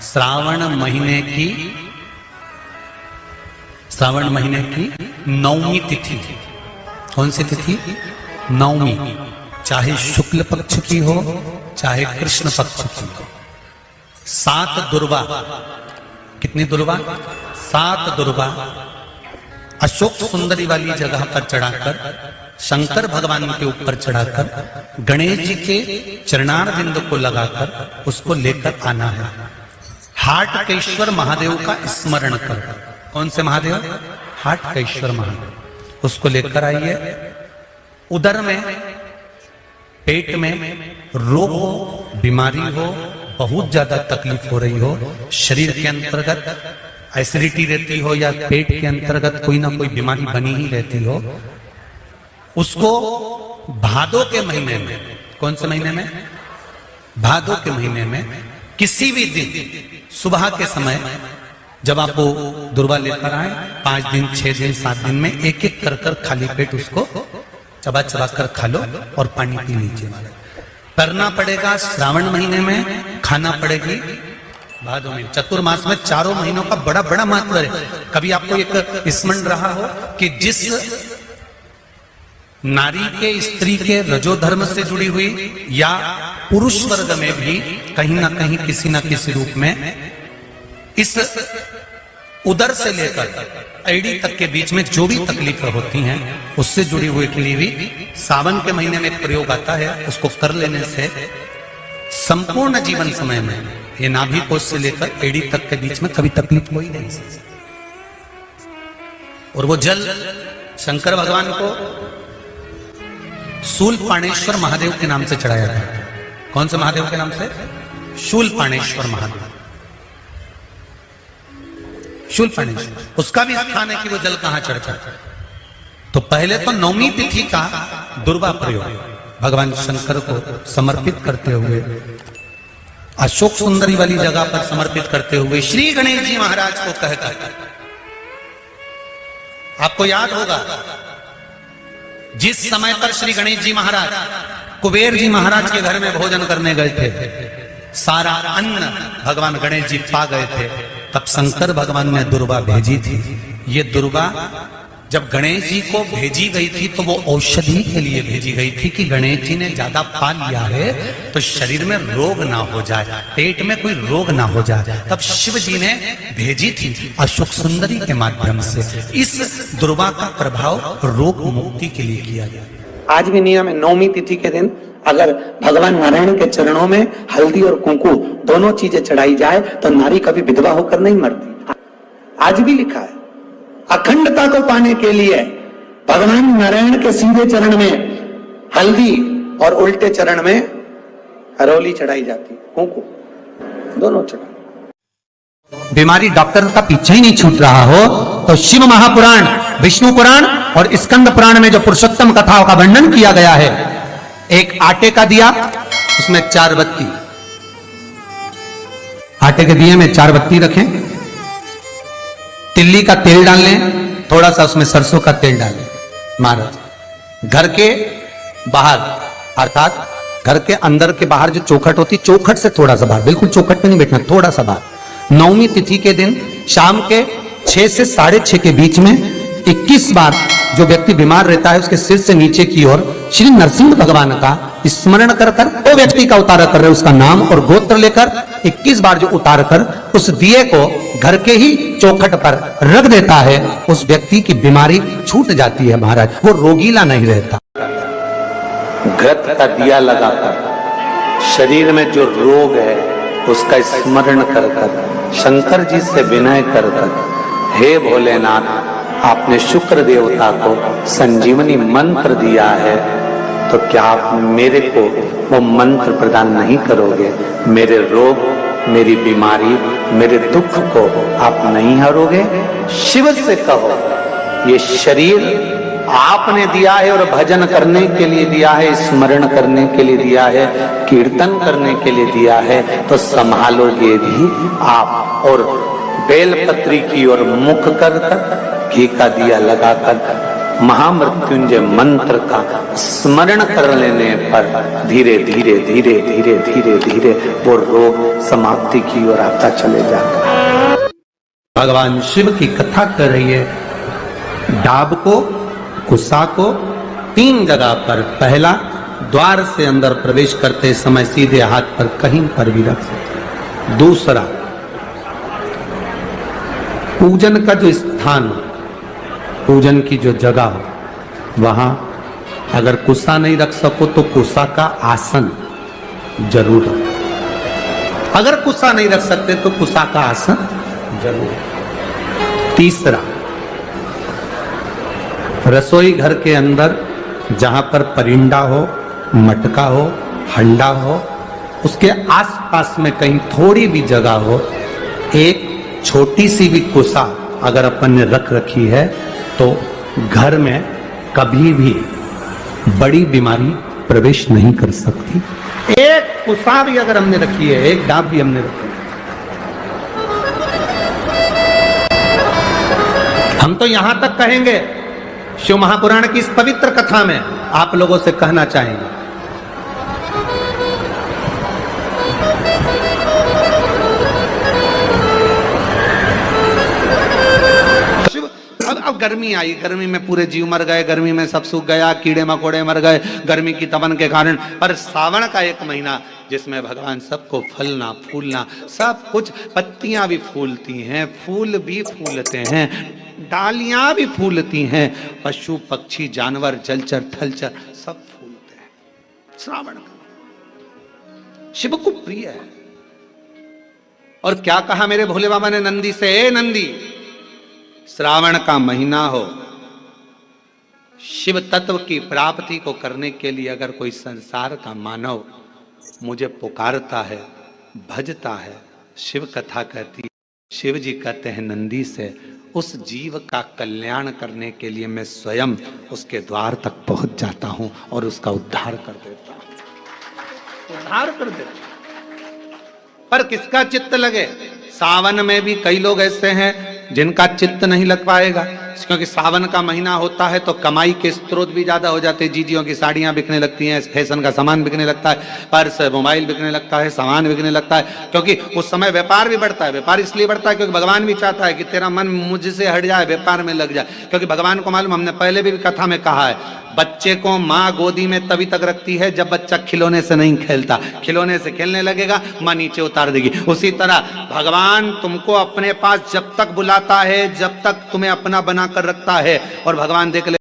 श्रावण महीने की नवमी तिथि। कौन सी तिथि? नवमी। चाहे शुक्ल पक्ष की हो चाहे कृष्ण पक्ष की हो। 7 दुर्वा। कितनी दुर्वा? 7 दुर्वा अशोक सुंदरी वाली जगह पर चढ़ाकर, शंकर भगवान के ऊपर चढ़ाकर, गणेश जी के चरणार बिंद को लगाकर उसको लेकर आना है। हाटकेश्वर महादेव का स्मरण कर। कौन से महादेव? हाटकेश्वर महादेव। उसको लेकर आइए। उदर में, पेट में रोग हो, बीमारी हो, बहुत ज्यादा तकलीफ हो रही हो, शरीर के अंतर्गत एसिडिटी रहती हो या पेट के अंतर्गत कोई ना कोई बीमारी बनी ही रहती हो, उसको भादों के महीने में, कौन से महीने में? भादों के महीने में किसी भी दिन सुबह के समय जब आप वो दुर्वा लेकर आए, 5 दिन, 6 दिन, 7 दिन में एक एक कर खाली पेट उसको चबा चबा कर खा लो और पानी पी लीजिए। करना पड़ेगा श्रावण महीने में, खाना पड़ेगी भादों में। चतुर्मास में चारों महीनों का बड़ा बड़ा महत्व है। कभी आपको एक स्मरण रहा हो कि जिस नारी के, स्त्री के रजोधर्म से जुड़ी हुई या पुरुष वर्ग में भी कहीं ना कहीं किसी ना किसी रूप में इस उदर से लेकर एड़ी तक के बीच में जो भी तकलीफ होती हैं उससे जुड़ी हुई के लिए भी सावन के महीने में एक प्रयोग आता है। उसको कर लेने से संपूर्ण जीवन समय में ये नाभि कोश से लेकर एड़ी तक के बीच में कभी तकलीफ हो ही नहीं सकती। और वो जल शंकर भगवान को शूलपाणेश्वर महादेव के नाम से चढ़ाया जाता है। कौन से महादेव के नाम से? शूलपाणेश्वर महादेव। शूलपाणेश्वर, उसका भी स्थान है कि वो जल कहां चढ़ता है। तो पहले तो नवमी तिथि का दुर्वा प्रयोग भगवान शंकर को समर्पित करते हुए, अशोक सुंदरी वाली जगह पर समर्पित करते हुए श्री गणेश जी महाराज को कहकर, आपको याद होगा जिस समय पर श्री गणेश जी महाराज कुबेर जी महाराज के घर में भोजन करने गए थे, सारा अन्न भगवान गणेश जी पा गए थे, तब शंकर भगवान ने दुर्वा भेजी थी। ये दुर्वा जब गणेश जी को भेजी गई थी तो वो औषधि के लिए भेजी गई थी कि गणेश जी ने ज्यादा पा लिया है तो शरीर में रोग ना हो जाए, पेट में कोई रोग ना हो जाए। तब शिव जी ने भेजी थी अशोक सुंदरी के माध्यम से। इस दुर्वा का प्रभाव रोग मुक्ति के लिए किया गया। आज भी नियम है, नवमी तिथि के दिन अगर भगवान नारायण के चरणों में हल्दी और कुंकू दोनों चीजें चढ़ाई जाए तो नारी कभी विधवा होकर नहीं मरती। आज भी लिखा है, अखंडता को पाने के लिए भगवान नारायण के सीधे चरण में हल्दी और उल्टे चरण में हरोली चढ़ाई जाती, कुंकू दोनों चढ़ाई। बीमारी डॉक्टर का पीछे ही नहीं छूट रहा हो तो शिव महापुराण, विष्णु पुराण और स्कंद पुराण में जो पुरुषोत्तम कथाओं का वर्णन किया गया है, एक आटे का दिया, उसमें 4 बत्ती, आटे के दिए में 4 बत्ती रखें, तिल्ली का तेल डाल लें, थोड़ा सा उसमें सरसों का तेल डालें। महाराज घर के बाहर, अर्थात घर के अंदर के बाहर जो चौखट होती, चौखट से थोड़ा सा बाहर, बिल्कुल चौखट पे नहीं बैठना, थोड़ा सा बाहर, नवमी तिथि के दिन शाम के 6 से 6:30 के बीच में 21 बार जो व्यक्ति बीमार रहता है उसके सिर से नीचे की ओर श्री नरसिंह भगवान का स्मरण कर कर, वो व्यक्ति का उतारा कर रहे उसका नाम और गोत्र लेकर 21 बार जो उतार कर उस दिए को घर के ही चौखट पर रख देता है, उस व्यक्ति की बीमारी छूट जाती है महाराज, वो रोगीला नहीं रहता। घृत का दिया लगाकर शरीर में जो रोग है उसका स्मरण कर कर, शंकर जी से विनय कर कर, हे भोलेनाथ आपने शुक्र देवता को संजीवनी मंत्र दिया है तो क्या आप मेरे को वो मंत्र प्रदान नहीं करोगे? मेरे रोग, मेरी बीमारी, मेरे दुख को आप नहीं हरोगे? शिव से कहो, ये शरीर आपने दिया है और भजन करने के लिए दिया है, स्मरण करने के लिए दिया है, कीर्तन करने के लिए दिया है, तो संभालोगे भी आप। और बेलपत्री की ओर मुख कर कर, घी का दिया लगाकर महामृत्युंजय मंत्र का स्मरण कर लेने पर धीरे धीरे धीरे धीरे धीरे धीरे वो रोग समाप्ति की ओर आता चले जाता है। भगवान शिव की कथा कर रही है। डाब को, कुसा को 3 जगह पर, पहला द्वार से अंदर प्रवेश करते समय सीधे हाथ पर कहीं पर भी रख सकते। दूसरा, पूजन का जो स्थान हो, पूजन की जो जगह हो, वहां अगर कुसा नहीं रख सको तो कुसा का आसन जरूर रखो। अगर कुसा नहीं रख सकते तो कुसा का आसन जरूर। तीसरा, रसोई घर के अंदर जहां पर परिंदा हो, मटका हो, हंडा हो, उसके आसपास में कहीं थोड़ी भी जगह हो, एक छोटी सी भी कुसा अगर अपन ने रख रखी है तो घर में कभी भी बड़ी बीमारी प्रवेश नहीं कर सकती। एक कुसा भी अगर हमने रखी है, एक डाब भी हमने रखी है, हम तो यहां तक कहेंगे, शिव महापुराण की इस पवित्र कथा में आप लोगों से कहना चाहेंगे, अब गर्मी आई, गर्मी में पूरे जीव मर गए, गर्मी में सब सूख गया, कीड़े मकोड़े मर गए गर्मी की तपन के कारण। पर सावन का एक महीना जिसमें भगवान सबको फलना फूलना सब कुछ, पत्तियां भी फूलती हैं, फूल भी फूलते हैं, डालियां भी फूलती हैं, पशु पक्षी जानवर जलचर थलचर सब फूलते हैं। श्रावण का शिव को प्रिय है। और क्या कहा मेरे भोले बाबा ने नंदी से, ए नंदी, श्रावण का महीना हो, शिव तत्व की प्राप्ति को करने के लिए अगर कोई संसार का मानव मुझे पुकारता है, भजता है, शिव कथा कहती है, शिव जी कहते हैं नंदी से, उस जीव का कल्याण करने के लिए मैं स्वयं उसके द्वार तक पहुंच जाता हूं और उसका उद्धार कर देता हूं, उद्धार कर देता हूं। पर किसका चित्त लगे? सावन में भी कई लोग ऐसे हैं जिनका चित्त नहीं लग पाएगा, क्योंकि सावन का महीना होता है तो कमाई के स्रोत भी ज्यादा हो जाते हैं। जीजियों की साड़ियां बिकने लगती हैं, फैशन का सामान बिकने लगता है, पर्स मोबाइल बिकने लगता है, सामान बिकने लगता है, क्योंकि उस समय व्यापार भी बढ़ता है। व्यापार इसलिए बढ़ता है क्योंकि भगवान भी चाहता है कि तेरा मन मुझसे हट जाए, व्यापार में लग जाए। क्योंकि भगवान को मालूम, हमने पहले भी कथा में कहा है, बच्चे को माँ गोदी में तभी तक रखती है जब बच्चा खिलौने से नहीं खेलता, खिलौने से खेलने लगेगा माँ नीचे उतार देगी। उसी तरह भगवान तुमको अपने पास जब तक बुलाता है, जब तक तुम्हें अपना बना कर रखता है, और भगवान देख ले